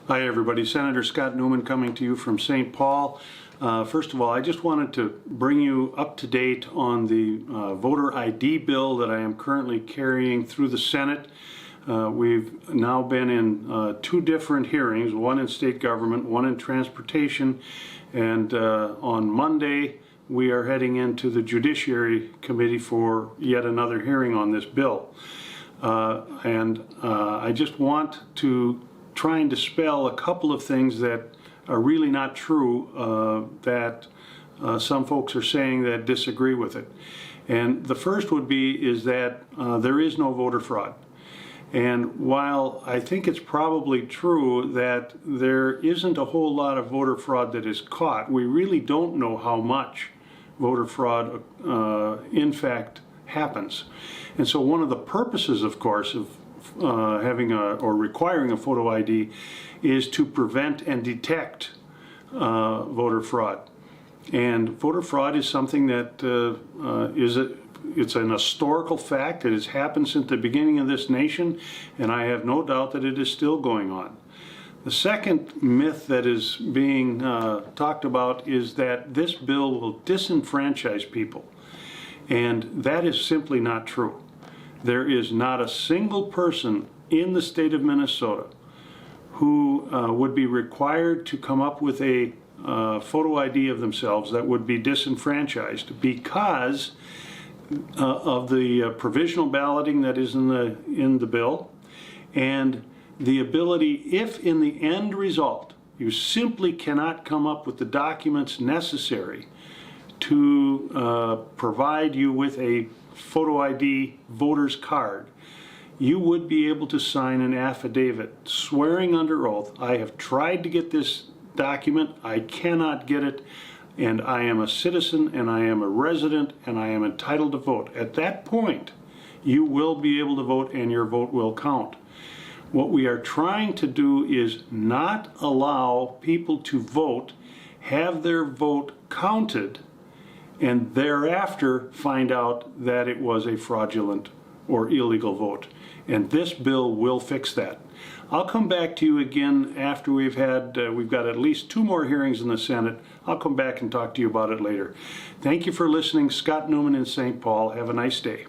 Hi everybody, Senator Scott Newman coming to you from St. Paul. First of all, I just wanted to bring you up to date on the voter ID bill that I am currently carrying through the Senate. We've now been in two different hearings, one in state government, one in transportation, and on Monday we are heading into the Judiciary Committee for yet another hearing on this bill. I just want to try and dispel a couple of things that are really not true that some folks are saying that disagree with it. And the first would be is that there is no voter fraud. And while I think it's probably true that there isn't a whole lot of voter fraud that is caught, we really don't know how much voter fraud in fact happens. And so one of the purposes, of course, of having or requiring a photo ID is to prevent and detect voter fraud. And voter fraud is something that it's an historical fact. It has happened since the beginning of this nation, and I have no doubt that it is still going on. The second myth that is being talked about is that this bill will disenfranchise people, and that is simply not true. There is not a single person in the state of Minnesota who would be required to come up with a photo ID of themselves that would be disenfranchised because of the provisional balloting that is in the bill, and the ability, if in the end result you simply cannot come up with the documents necessary to provide you with a photo ID voter's card, you would be able to sign an affidavit swearing under oath, I have tried to get this document, I cannot get it, and I am a citizen and I am a resident and I am entitled to vote. At that point, you will be able to vote and your vote will count. What we are trying to do is not allow people to vote, have their vote counted, and thereafter find out that it was a fraudulent or illegal vote. And this bill will fix that. I'll come back to you again after we've got at least two more hearings in the Senate. I'll come back and talk to you about it later. Thank you for listening. Scott Newman in St. Paul. Have a nice day.